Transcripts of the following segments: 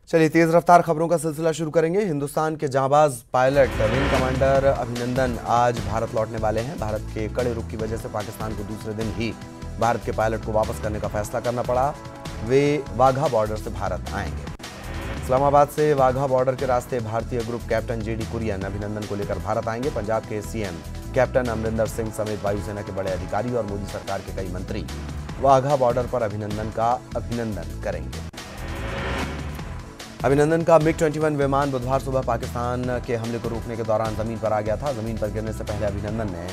चलिए तेज रफ्तार खबरों का सिलसिला शुरू करेंगे। हिंदुस्तान के जांबाज पायलट विंग कमांडर अभिनंदन आज भारत लौटने वाले हैं। भारत के कड़े रुख की वजह से पाकिस्तान को दूसरे दिन ही भारत के पायलट को वापस करने का फैसला करना पड़ा। वे वाघा बॉर्डर से भारत आएंगे। इस्लामाबाद से वाघा बॉर्डर के रास्ते भारतीय ग्रुप कैप्टन जेडी कुरियन अभिनंदन को लेकर भारत आएंगे। पंजाब के सीएम कैप्टन अमरिंदर सिंह समेत वायुसेना के बड़े अधिकारी और मोदी सरकार के कई मंत्री वाघा बॉर्डर पर अभिनंदन का अभिनंदन करेंगे। अभिनंदन का MiG-21 विमान बुधवार सुबह पाकिस्तान के हमले को रोकने के दौरान जमीन पर आ गया था। जमीन पर गिरने से पहले अभिनंदन ने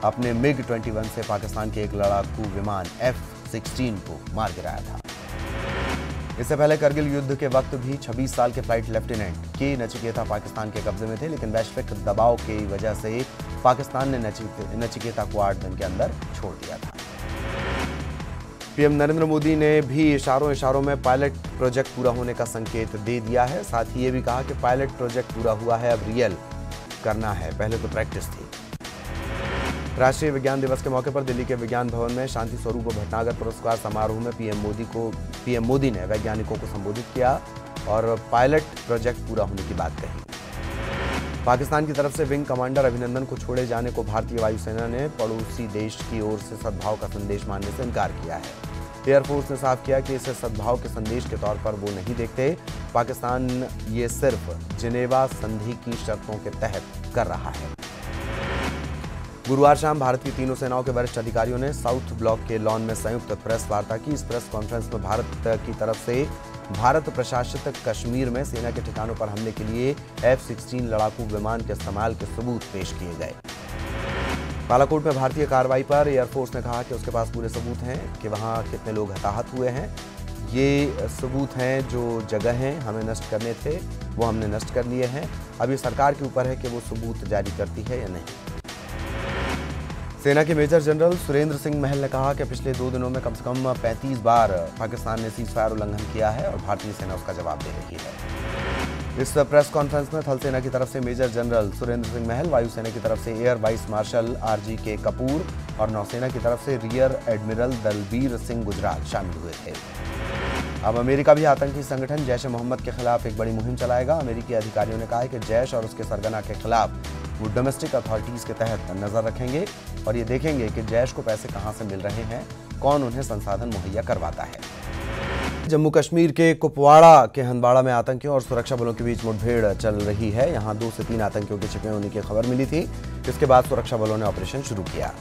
अपने MiG-21 से पाकिस्तान के एक लड़ाकू विमान F-16 को मार गिराया था। इससे पहले करगिल युद्ध के वक्त भी 26 साल के फ्लाइट लेफ्टिनेंट के नचिकेता पाकिस्तान के कब्जे में थे, लेकिन वैश्विक दबाव की वजह से पाकिस्तान ने नचिकेता को 8 दिन के अंदर छोड़ दिया था। पीएम नरेंद्र मोदी ने भी इशारों में पायलट प्रोजेक्ट पूरा होने का संकेत दे दिया है। साथ ही ये भी कहा कि पायलट प्रोजेक्ट पूरा हुआ है, अब रियल करना है, पहले तो प्रैक्टिस थी। राष्ट्रीय विज्ञान दिवस के मौके पर दिल्ली के विज्ञान भवन में शांति स्वरूप भटनागर पुरस्कार समारोह में पीएम मोदी ने वैज्ञानिकों को संबोधित किया और पायलट प्रोजेक्ट पूरा होने की बात कही। पाकिस्तान की तरफ से विंग कमांडर अभिनंदन को छोड़े जाने को भारतीय वायुसेना ने पड़ोसी देश की ओर से सद्भाव का संदेश मानने से इनकार किया है। एयरफोर्स ने साफ किया कि इसे सद्भाव के संदेश के तौर पर वो नहीं देखते। पाकिस्तान ये सिर्फ जिनेवा संधि की शर्तों के तहत कर रहा है। गुरुवार शाम भारत की तीनों सेनाओं के वरिष्ठ अधिकारियों ने साउथ ब्लॉक के लॉन में संयुक्त प्रेस वार्ता की। इस प्रेस कॉन्फ्रेंस में भारत की तरफ से भारत प्रशासित कश्मीर में सेना के ठिकानों पर हमले के लिए F-16 लड़ाकू विमान के इस्तेमाल के सबूत पेश किए गए। बालाकोट में भारतीय कार्रवाई पर एयरफोर्स ने कहा कि उसके पास पूरे सबूत हैं कि वहां कितने लोग हताहत हुए हैं। ये सबूत हैं, जो जगहें हमें नष्ट करने थे वो हमने नष्ट कर लिए हैं। अब ये सरकार के ऊपर है कि वो सबूत जारी करती है या नहीं। सेना के मेजर जनरल सुरेंद्र सिंह महल ने कहा कि पिछले 2 दिनों में कम से कम 35 बार पाकिस्तान ने सीजफायर उल्लंघन किया है और भारतीय सेना उसका जवाब दे रही है। इस प्रेस कॉन्फ्रेंस में थल सेना की तरफ से मेजर जनरल सुरेंद्र सिंह महल, वायुसेना की तरफ से air vice marshal RGK Kapoor और नौसेना की तरफ से रियर एडमिरल दलबीर सिंह गुजराल शामिल हुए थे। अब अमेरिका भी आतंकी संगठन जैश ए मोहम्मद के खिलाफ एक बड़ी मुहिम चलाएगा। अमेरिकी अधिकारियों ने कहा है कि जैश और उसके सरगना के खिलाफ वो डोमेस्टिक अथॉरिटीज के तहत नजर रखेंगे और ये देखेंगे कि जैश को पैसे कहां से मिल रहे हैं, कौन उन्हें संसाधन मुहैया करवाता है। जम्मू कश्मीर के कुपवाड़ा के हंदवाड़ा में आतंकियों और सुरक्षा बलों के बीच मुठभेड़ चल रही है। यहां 2 से 3 आतंकियों के छिपे होने की खबर मिली थी। इसके बाद सुरक्षा बलों ने ऑपरेशन शुरू किया।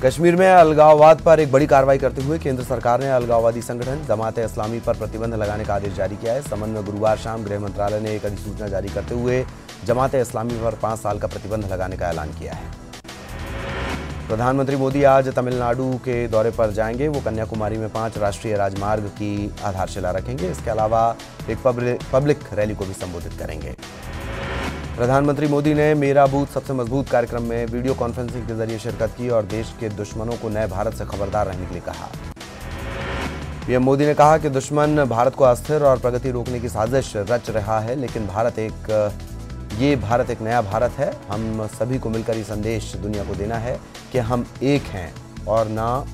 कश्मीर में अलगाववाद पर एक बड़ी कार्रवाई करते हुए केंद्र सरकार ने अलगाववादी संगठन जमात इस्लामी पर प्रतिबंध लगाने का आदेश जारी किया है। इस संबंध में गुरुवार शाम गृह मंत्रालय ने एक अधिसूचना जारी करते हुए जमात इस्लामी पर 5 साल का प्रतिबंध लगाने का ऐलान किया है। प्रधानमंत्री मोदी आज तमिलनाडु के दौरे पर जाएंगे। वो कन्याकुमारी में 5 राष्ट्रीय राजमार्ग की आधारशिला रखेंगे। इसके अलावा एक पब्लिक रैली को भी संबोधित करेंगे। प्रधानमंत्री मोदी ने मेरा बूथ सबसे मजबूत कार्यक्रम में वीडियो कॉन्फ्रेंसिंग के जरिए शिरकत की और देश के दुश्मनों को नए भारत से खबरदार रहने के लिए कहा। पीएम मोदी ने कहा कि दुश्मन भारत को अस्थिर और प्रगति रोकने की साजिश रच रहा है, लेकिन भारत एक नया भारत है। हम सभी को मिलकर ये संदेश दुनिया को देना है कि हम एक हैं और ना।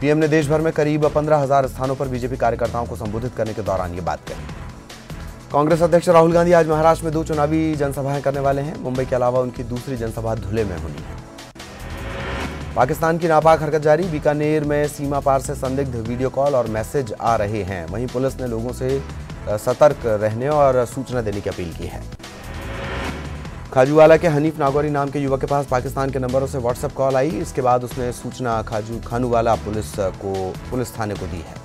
पीएम ने देश भर में करीब 15,000 स्थानों पर बीजेपी कार्यकर्ताओं को संबोधित करने के दौरान ये बात कही। कांग्रेस अध्यक्ष राहुल गांधी आज महाराष्ट्र में 2 चुनावी जनसभाएं करने वाले हैं। मुंबई के अलावा उनकी दूसरी जनसभा धुले में होनी है। पाकिस्तान की नापाक हरकत जारी। बीकानेर में सीमा पार से संदिग्ध वीडियो कॉल और मैसेज आ रहे हैं। वहीं पुलिस ने लोगों से सतर्क रहने और सूचना देने की अपील की है। खाजूवाला के हनीफ नागौरी नाम के युवक के पास पाकिस्तान के नंबरों से व्हाट्सएप कॉल आई। इसके बाद उसने सूचना खानूवाला पुलिस थाने को दी है।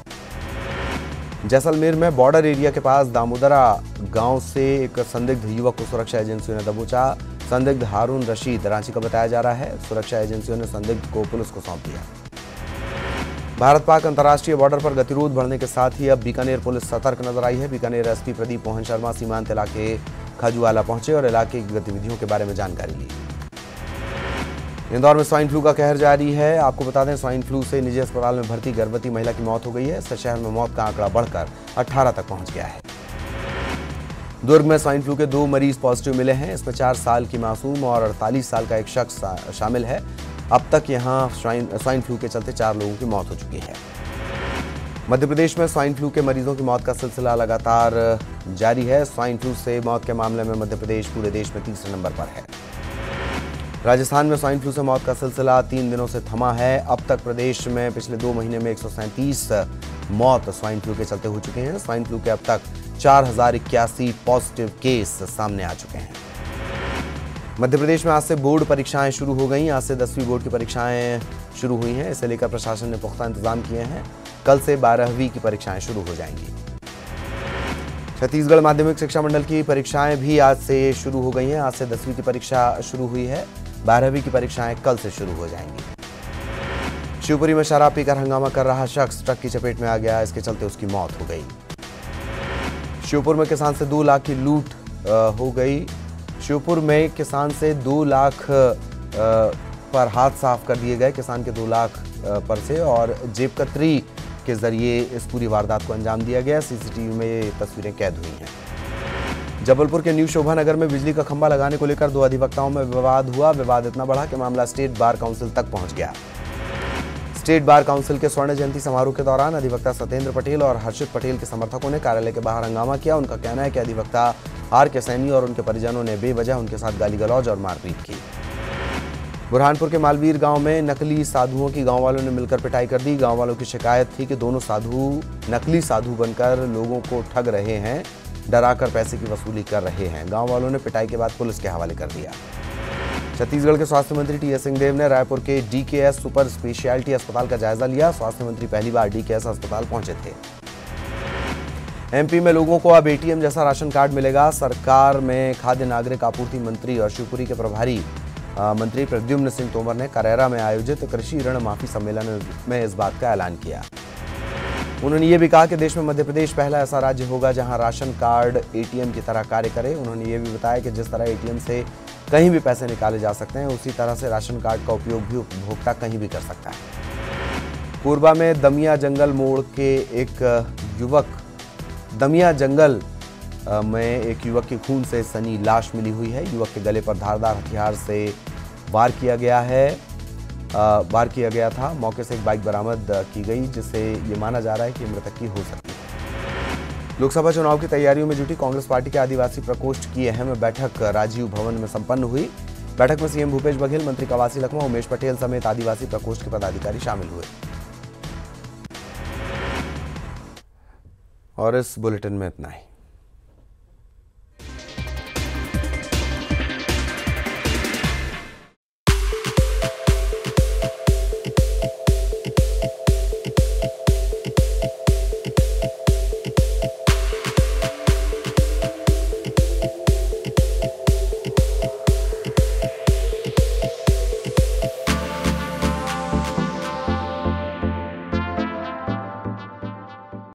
जैसलमेर में बॉर्डर एरिया के पास दामोदरा गांव से एक संदिग्ध युवक को सुरक्षा एजेंसियों ने दबोचा। संदिग्ध हारून रशीद रांची का बताया जा रहा है। सुरक्षा एजेंसियों ने संदिग्ध को पुलिस को सौंप दिया। भारत पाक अंतर्राष्ट्रीय बॉर्डर पर गतिरोध बढ़ने के साथ ही अब बीकानेर पुलिस सतर्क नजर आई है। बीकानेर एसपी प्रदीप मोहन शर्मा सीमांत इलाके खाजूवाला पहुंचे और इलाके की गतिविधियों के बारे में जानकारी ली। इंदौर में स्वाइन फ्लू का कहर जारी है। आपको बता दें, स्वाइन फ्लू से निजी अस्पताल में भर्ती गर्भवती महिला की मौत हो गई है। इससे शहर में मौत का आंकड़ा बढ़कर 18 तक पहुंच गया है। दुर्ग में स्वाइन फ्लू के 2 मरीज पॉजिटिव मिले हैं। इसमें 4 साल की मासूम और 48 साल का एक शख्स शामिल है। अब तक यहां स्वाइन फ्लू के चलते 4 लोगों की मौत हो चुकी है। मध्य प्रदेश में स्वाइन फ्लू के मरीजों की मौत का सिलसिला लगातार जारी है। स्वाइन फ्लू से मौत के मामले में मध्य प्रदेश पूरे देश में तीसरे नंबर पर है। राजस्थान में स्वाइन फ्लू से मौत का सिलसिला 3 दिनों से थमा है। अब तक प्रदेश में पिछले 2 महीने में 137 मौत स्वाइन फ्लू के चलते हो चुके हैं। स्वाइन फ्लू के अब तक 4081 पॉजिटिव केस सामने आ चुके हैं। मध्य प्रदेश में आज से बोर्ड परीक्षाएं शुरू हो गई। आज से 10वीं बोर्ड की परीक्षाएं शुरू हुई हैं। इसे लेकर प्रशासन ने पुख्ता इंतजाम किए हैं। कल से 12वीं की परीक्षाएं शुरू हो जाएंगी। छत्तीसगढ़ माध्यमिक शिक्षा मंडल की परीक्षाएं भी आज से शुरू हो गई हैं। आज से 10वीं की परीक्षा शुरू हुई है। 12वीं की परीक्षाएं कल से शुरू हो जाएंगी। शिवपुरी में शराब पीकर हंगामा कर रहा शख्स ट्रक की चपेट में आ गया। इसके चलते उसकी मौत हो गई। शिवपुर में किसान से 2 लाख की लूट हो गई। शिवपुर में किसान से 2 लाख पर हाथ साफ कर दिए गए। किसान के 2 लाख पर से और जेब कतरी के जरिए इस पूरी वारदात को अंजाम दिया गया। सीसीटीवी में ये तस्वीरें कैद हुई हैं। जबलपुर के न्यू शोभानगर में बिजली का खंभा लगाने को लेकर 2 अधिवक्ताओं में विवाद हुआ। विवाद इतना बढ़ा कि मामला स्टेट बार काउंसिल तक पहुंच गया। स्टेट बार काउंसिल के स्वर्ण जयंती समारोह के दौरान अधिवक्ता सत्येंद्र पटेल और हर्षित पटेल के समर्थकों ने कार्यालय के बाहर हंगामा किया। उनका कहना है कि अधिवक्ता आर के सैनी और उनके परिजनों ने बेवजह उनके साथ गाली गलौज और मारपीट की। बुरहानपुर के मालवीर गांव में नकली साधुओं की गांव वालों ने मिलकर पिटाई कर दी। गांव वालों की शिकायत थी कि दोनों साधु नकली साधु बनकर लोगों को ठग रहे हैं, डराकर पैसे की वसूली कर रहे हैं। गांव वालों ने पिटाई के बाद पुलिस के हवाले कर दिया। छत्तीसगढ़ के स्वास्थ्य मंत्री टी.एस. सिंहदेव ने रायपुर के डीकेएस सुपर स्पेशलिटी अस्पताल का जायजा लिया। स्वास्थ्य मंत्री पहली बार डीकेएस अस्पताल पहुंचे थे। एमपी में लोगों को अब एटीएम जैसा राशन कार्ड मिलेगा। सरकार में खाद्य नागरिक आपूर्ति मंत्री और शिवपुरी के प्रभारी मंत्री प्रद्युम्न सिंह तोमर ने करेरा में आयोजित कृषि ऋण माफी सम्मेलन में इस बात का ऐलान किया। उन्होंने ये भी कहा कि देश में मध्य प्रदेश पहला ऐसा राज्य होगा जहां राशन कार्ड एटीएम की तरह कार्य करे। उन्होंने ये भी बताया कि जिस तरह एटीएम से कहीं भी पैसे निकाले जा सकते हैं, उसी तरह से राशन कार्ड का उपयोग भी उपभोक्ता कहीं भी कर सकता है। कोरबा में दमिया जंगल मोड़ के दमिया जंगल में एक युवक की खून से सनी लाश मिली हुई है। युवक के गले पर धारदार हथियार से वार किया गया था। मौके से एक बाइक बरामद की गई, जिससे ये माना जा रहा है कि मृतक की हो सकती है। लोकसभा चुनाव की तैयारियों में जुटी कांग्रेस पार्टी के आदिवासी प्रकोष्ठ की अहम बैठक राजीव भवन में संपन्न हुई। बैठक में सीएम भूपेश बघेल, मंत्री कवासी लखमा, उमेश पटेल समेत आदिवासी प्रकोष्ठ के पदाधिकारी शामिल हुए। और इस बुलेटिन में इतना ही।